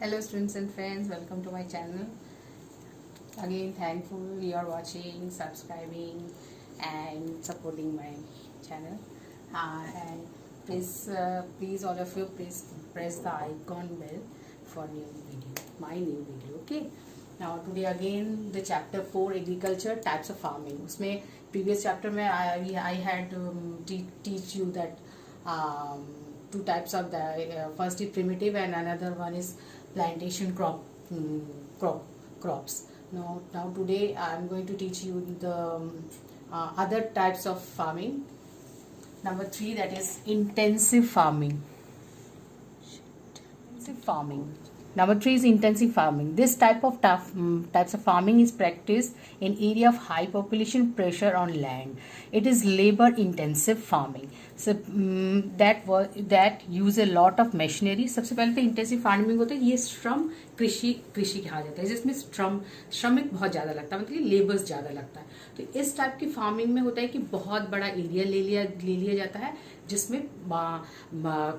Hello students and friends, welcome to my channel. Again, thankful you are watching, subscribing and supporting my channel. And please all of you, please press the icon bell for my new video. Okay. Now today again the chapter 4 agriculture types of farming. उसमें previous chapter में I had teach you that two types of the first is primitive and another one is plantation crops. Now today I am going to teach you the other types of farming. Number 3, that is intensive farming. Number 3 is intensive farming. This types of farming is practiced in area of high population pressure on land. It is labor intensive farming. So that use a lot of machinery. सबसे पहले तो intensive farming होता है, ये श्रम कृषि कहा जाता है, जिसमें श्रमिक बहुत ज़्यादा लगता है, मतलब लेबर्स ज़्यादा लगता है. तो इस टाइप की फार्मिंग में होता है कि बहुत बड़ा एरिया ले लिया जाता है, जिसमें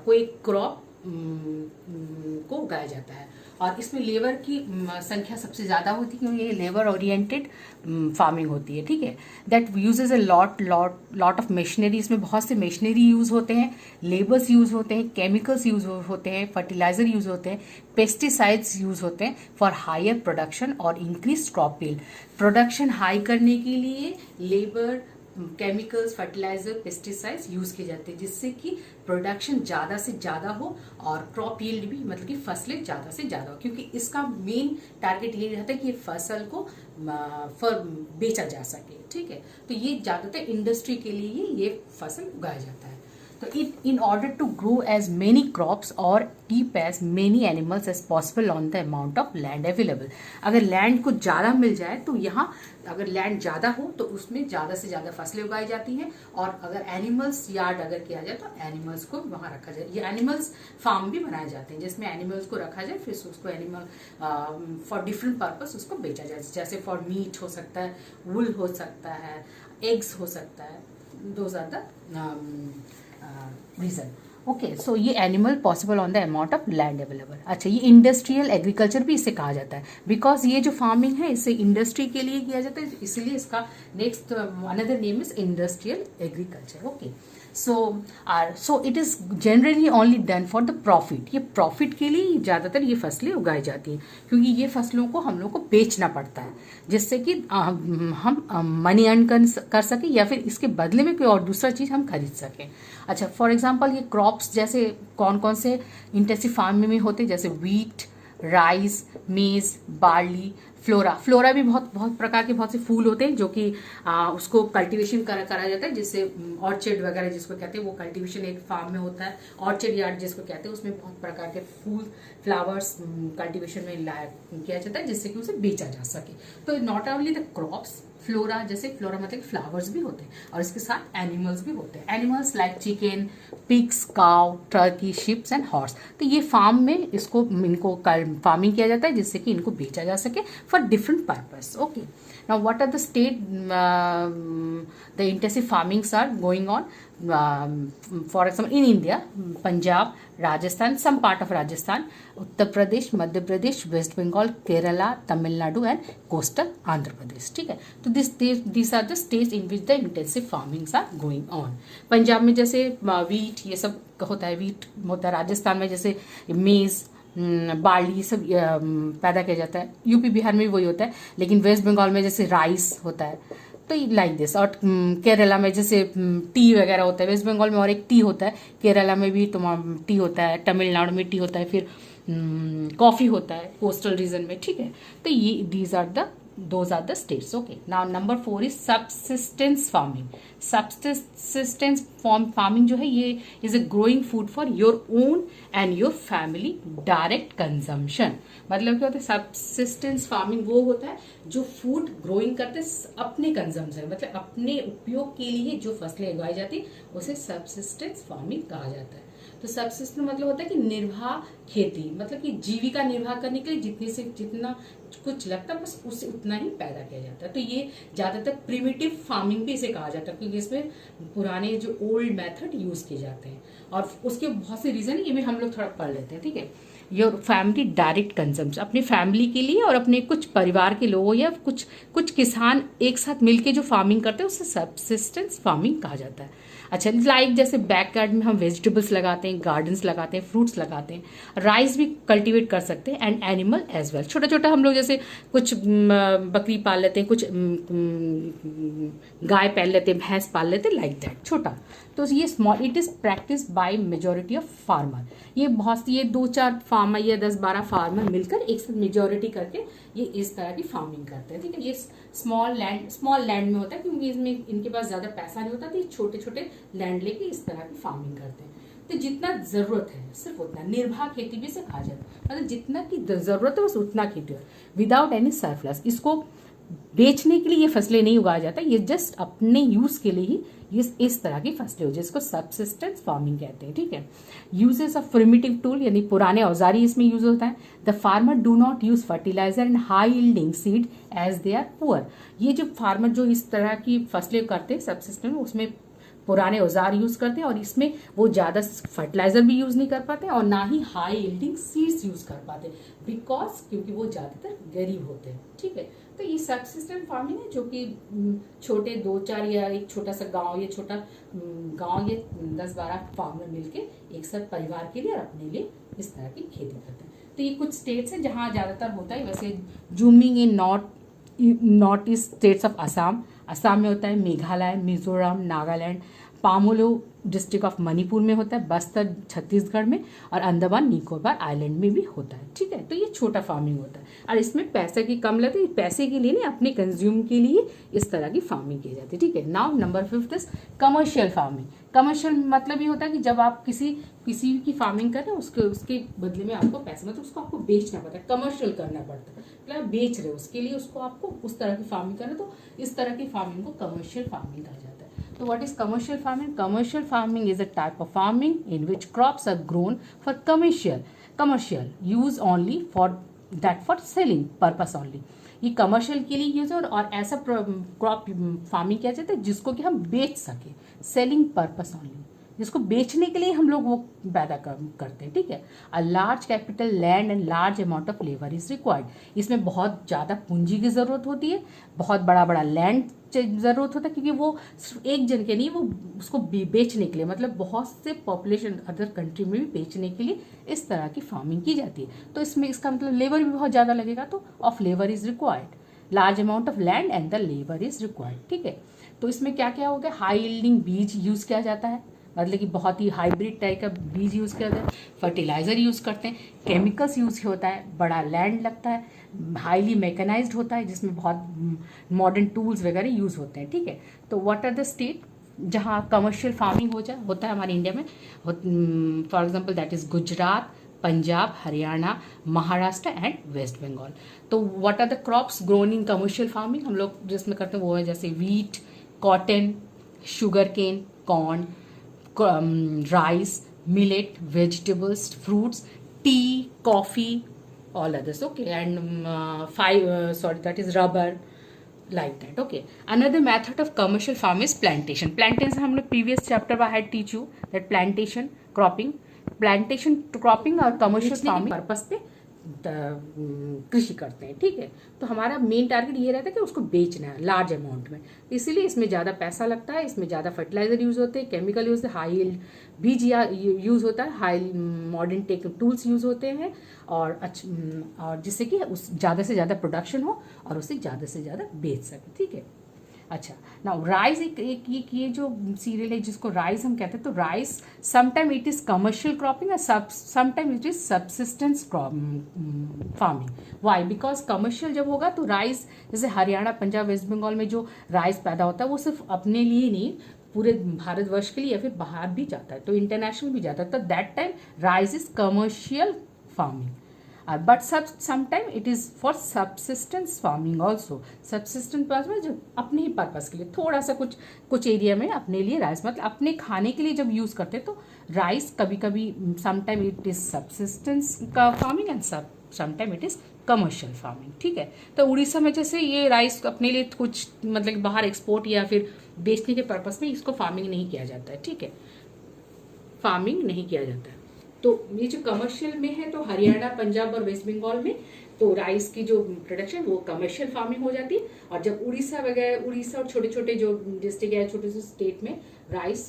कोई क्रॉप को उगाया जाता है और इसमें लेबर की संख्या सबसे ज़्यादा होती है क्योंकि ये लेबर ओरिएंटेड फार्मिंग होती है. ठीक है. That usage a lot of machinery. इसमें बहुत से मशीनरी यूज़ होते हैं, लेबर्स यूज़ होते हैं, केमिकल्स यूज़ होते हैं, फर्टिलाइजर यूज़ होते हैं, पेस्टिसाइड्स यूज़ होते हैं फॉर हायर प्रोडक्शन और increase crop yield. Production high करने के लिए labour, chemicals, fertiliser, pesticides use किए जाते हैं, जिससे कि प्रोडक्शन ज्यादा से ज्यादा हो और क्रॉप यील्ड भी, मतलब कि फसलें ज्यादा से ज्यादा हो, क्योंकि इसका मेन टारगेट ये रहता है कि ये फसल को बेचा जा सके. ठीक है. तो ये ज्यादातर इंडस्ट्री के लिए ये फसल उगाया जाता है. तो in order to grow as many crops or keep as many animals as possible on the amount of land available. अगर लैंड को ज़्यादा मिल जाए तो यहाँ अगर लैंड ज़्यादा हो तो उसमें ज़्यादा से ज़्यादा फसलें उगाई जाती हैं, और अगर एनिमल्स यार्ड अगर किया जाए तो एनिमल्स को वहाँ रखा जाए. ये एनिमल्स फार्म भी बनाए जाते हैं जिसमें एनिमल्स को रखा जाए, फिर उसको एनिमल फॉर डिफरेंट पर्पस उसको बेचा जाए, जैसे फॉर मीट हो सकता है, वुल हो सकता है, एग्स हो सकता है. Those are the reason. Okay. So ये animal possible on the amount of land available. अच्छा, ये इंडस्ट्रियल एग्रीकल्चर भी इसे कहा जाता है, बिकॉज ये जो फार्मिंग है इसे इंडस्ट्री के लिए किया जाता है, इसलिए इसका next another name is industrial agriculture. Okay. So it is generally only done for the profit. ये प्रॉफिट के लिए ज़्यादातर ये फसलें उगाई जाती हैं, क्योंकि ये फसलों को हम लोग को बेचना पड़ता है, जिससे कि हम मनी अर्न कर सकें या फिर इसके बदले में कोई और दूसरा चीज़ हम खरीद सकें. अच्छा, फॉर एग्जांपल ये क्रॉप्स जैसे कौन कौन से इंटेंसिव फार्मिंग में होते हैं, जैसे वीट, राइस, मेज, बार्ली, फ्लोरा भी बहुत प्रकार के बहुत से फूल होते हैं जो कि उसको कल्टीवेशन करा जाता है, जिससे ऑर्चर्ड वगैरह जिसको कहते हैं, वो कल्टीवेशन एक फार्म में होता है. ऑर्चर्ड यार्ड जिसको कहते हैं, उसमें बहुत प्रकार के फूल, फ्लावर्स कल्टीवेशन में किया जाता है, जिससे कि उसे बेचा जा सके. तो not only the crops, flora, जैसे फ्लोरा मतलब फ्लावर्स भी होते हैं, और इसके साथ एनिमल्स भी होते हैं. Animals like chicken, pigs, cow, Turkey, ships and horse. तो ये फार्म में इनको फार्मिंग किया जाता है, जिससे कि इनको बेचा जा सके for different purpose. Okay. Now what are the state the intensive farmings are going on. For example in India, Punjab, Rajasthan, some part of Rajasthan, Uttar Pradesh, Madhya Pradesh, West Bengal, Kerala, Tamil Nadu and coastal Andhra Pradesh. ठीक है. तो this are the states in which the intensive farmings are going on. Punjab में जैसे wheat ये सब होता है, wheat होता है. राजस्थान में जैसे मेज, बार्ली, ये सब पैदा किया जाता है. यूपी बिहार में भी वही होता है, लेकिन वेस्ट बंगाल में जैसे राइस होता है, तो लाइक दिस. और केरला में जैसे टी वगैरह होता है, वेस्ट बंगाल में और एक टी होता है, केरला में भी टी होता है, तमिलनाडु में टी होता है, फिर कॉफ़ी होता है कोस्टल रीजन में. ठीक है. तो ये those are the states. Okay. Now number 4 is subsistence farming. Subsistence farming जो है ये is a growing food for your own and your family direct consumption. मतलब क्या होता है, subsistence farming वो होता है जो फूड ग्रोइंग करते हैं अपने कंजम्पशन, मतलब अपने उपयोग के लिए जो फसलें उगाई जाती है उसे सबसिस्टेंस फार्मिंग कहा जाता है. तो सबसिस्टेंस मतलब होता है कि निर्वाह खेती, मतलब कि जीविका निर्वाह करने के लिए जितना कुछ लगता है बस उससे उतना ही पैदा किया जाता है. तो ये ज्यादातर प्रिमिटिव फार्मिंग भी इसे कहा जाता है, क्योंकि इसमें पुराने जो ओल्ड मेथड यूज किए जाते हैं, और उसके बहुत से रीजन ये भी हम लोग थोड़ा पढ़ लेते हैं. ठीक है. योर फैमिली डायरेक्ट कंजम्पशन, अपनी फैमिली के लिए और अपने कुछ परिवार के लोगों या कुछ किसान एक साथ मिलके जो फार्मिंग करते हैं उसे सब्सिस्टेंस फार्मिंग कहा जाता है। अच्छा, लाइक जैसे बैक गार्ड में हम वेजिटेबल्स लगाते हैं, गार्डन्स लगाते हैं, फ्रूट्स लगाते हैं, राइस भी कल्टीवेट कर सकते हैं, एंड एनिमल एज वेल। छोटा छोटा हम लोग जैसे कुछ बकरी पाल लेते हैं, कुछ गाय पाल लेते हैं, भैंस पाल लेते हैं, लाइक दैट, छोटा। तो ये small, it is practice by majority of farmer. ये बहुत, ये 2-4 फार्मर या 10-12 फार्मर मिलकर एक साथ मेजोरिटी करके ये इस तरह की फार्मिंग करते हैं, ठीक है। ये स्मॉल लैंड में होता है, क्योंकि इसमें इनके पास ज्यादा पैसा नहीं होता, तो ये छोटे छोटे लैंड लेके इस तरह की फार्मिंग करते हैं। तो जितना जरूरत है सिर्फ उतना, निर्वाह खेती भी इसे कहा जाता है, मतलब जितना की जरूरत है बस उतना खेती है, विदाउट एनी सरप्लस। इसको बेचने के लिए ये फसलें नहीं उगाया जाता, ये जस्ट अपने यूज के लिए ही ये इस तरह की फसलें हो, जिसको सबसिस्टेंस फार्मिंग कहते हैं, ठीक है। यूजेस ऑफ प्रिमिटिव टूल, यानी पुराने औजार ही इसमें यूज होता है। The farmer do not use fertiliser and high yielding seed as they are poor. ये जो फार्मर जो इस तरह की फसलें करते हैं सबसिस्टेंस, उसमें पुराने औजार यूज करते हैं, और इसमें वो ज्यादा फर्टिलाइजर भी यूज नहीं कर पाते और ना ही हाई यील्डिंग सीड्स यूज कर पाते, बिकॉज क्योंकि वो ज्यादातर गरीब होते हैं, ठीक है। तो ये सबसिस्टेंस फार्मिंग है, जो कि छोटे 2-4 या एक छोटा सा गांव या छोटा गांव या 10-12 फार्मर मिलके एक साथ परिवार के लिए और अपने लिए इस तरह की खेती करते हैं। तो ये कुछ स्टेट्स हैं जहाँ ज्यादातर होता है। वैसे zooming in north east states of Assam में होता है, मेघालय, मिजोरम, नागालैंड, पामोलो डिस्ट्रिक्ट ऑफ मणिपुर में होता है, बस्तर छत्तीसगढ़ में, और अंडमान निकोबार आइलैंड में भी होता है, ठीक है। तो ये छोटा फार्मिंग होता है और इसमें पैसे की कम लगती है, पैसे के लिए नहीं, अपने कंज्यूम के लिए इस तरह की फार्मिंग की जाती है, ठीक है। Now number 5 is commercial farming. Commercial मतलब ये होता है कि जब आप किसी की फार्मिंग कर रहे हैं, उसके बदले में आपको पैसे, मतलब उसको आपको बेचना पड़ता है, कमर्शियल करना पड़ता है, मतलब बेच रहे हो उसके लिए, उसको आपको उस तरह की फार्मिंग करना, तो इस तरह की फार्मिंग को कमर्शियल फार्मिंग कहा जाता है। So what is commercial farming? Commercial farming is a type of farming in which crops are grown for commercial use only, for selling purpose only. ये कमर्शियल के लिए यूज है, और ऐसा क्रॉप फार्मिंग किया जाता है जिसको कि हम बेच सके, सेलिंग पर्पस ओनली, जिसको बेचने के लिए हम लोग वो पैदा करते हैं, ठीक है। A large capital land and large amount of labour is required. इसमें बहुत ज़्यादा पूंजी की ज़रूरत होती है, बहुत बड़ा बड़ा लैंड ज़रूरत होता है, क्योंकि वो सिर्फ एक जन के नहीं, वो उसको बेचने के लिए, मतलब बहुत से पॉपुलेशन अदर कंट्री में भी बेचने के लिए इस तरह की फार्मिंग की जाती है। तो इसमें इसका मतलब लेबर भी बहुत ज़्यादा लगेगा, तो of labour is required, large amount of land and the labour is required, ठीक है। तो इसमें क्या क्या हो गया, हाई यील्डिंग बीज यूज़ किया जाता है, मतलब कि बहुत ही हाइब्रिड टाइप का बीज यूज़ किया जाता है, फर्टिलाइजर यूज़ करते हैं, केमिकल्स यूज़ होता है, बड़ा लैंड लगता है, हाईली मैकेनाइज्ड होता है, जिसमें बहुत मॉडर्न टूल्स वगैरह यूज़ होते हैं, ठीक है। तो व्हाट आर द स्टेट जहाँ कमर्शियल फार्मिंग होता है हमारे इंडिया में, for example that is Gujarat, Punjab, Haryana, Maharashtra and West Bengal. तो what are the crops grown in commercial farming, हम लोग जिसमें करते हैं वो है जैसे wheat, cotton, sugar cane, corn, rice, millet, vegetables, fruits, tea, coffee, all others, okay, and that is rubber, like that, okay. Another method of commercial farm is plantation. Plantation हम लोग previous chapter I had teach you that plantation cropping और commercial farming purpose पे कृषि करते हैं, ठीक है। तो हमारा मेन टारगेट ये रहता है कि उसको बेचना है लार्ज अमाउंट में, इसीलिए इसमें ज़्यादा पैसा लगता है, इसमें ज़्यादा फर्टिलाइजर यूज़ होते हैं, केमिकल यूज़ होते हैं, हाई यील्ड बीज यूज़ होता है, high modern tech tools use होते हैं, और जिससे कि उस ज़्यादा से ज़्यादा प्रोडक्शन हो और उसे ज़्यादा से ज़्यादा बेच सके, ठीक है। अच्छा, नाउ राइस एक ये जो सीरियल है जिसको राइस हम कहते हैं, तो rice sometime it is commercial cropping, sometime it is subsistence farming. Why? Because commercial जब होगा तो राइस, जैसे हरियाणा, पंजाब, वेस्ट बंगाल में जो राइस पैदा होता है वो सिर्फ अपने लिए नहीं, पूरे भारतवर्ष के लिए या फिर बाहर भी जाता है, तो इंटरनेशनल भी जाता है, तो that time rice is commercial farming. But sometime it is for subsistence farming also. Subsistence में जो अपने ही पर्पज के लिए थोड़ा सा कुछ एरिया में अपने लिए राइस, मतलब अपने खाने के लिए जब यूज करते हैं, तो राइस कभी कभी समटाइम इट इज सबसिस्टेंस का farming and sometime it is commercial farming, ठीक है। तो उड़ीसा में जैसे ये राइस अपने लिए कुछ मतलब बाहर एक्सपोर्ट या फिर बेचने के पर्पज में इसको फार्मिंग नहीं किया जाता है, ठीक है, फार्मिंग नहीं किया जाता है। तो ये जो कमर्शियल में है तो हरियाणा, पंजाब और वेस्ट बंगाल में तो राइस की जो प्रोडक्शन वो कमर्शियल फार्मिंग हो जाती है, और जब उड़ीसा वगैरह, उड़ीसा और छोटे छोटे जो डिस्ट्रिक्ट है, छोटे से स्टेट में राइस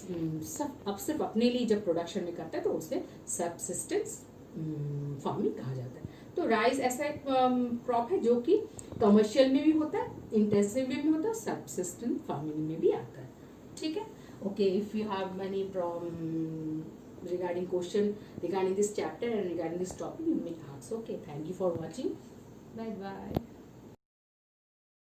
सब अब सिर्फ अपने लिए जब प्रोडक्शन में करता है तो उसे सबसिस्टेंस फार्मिंग कहा जाता है। तो राइस ऐसा एक क्रॉप है जो कि कमर्शियल में भी होता है, इंटेंसिव में भी होता है, सबसिस्टेंस फार्मिंग में भी आता है। ठीक है, okay, if you have any regarding question regarding this chapter and regarding this topic, you may ask. Okay, thank you for watching. Bye bye.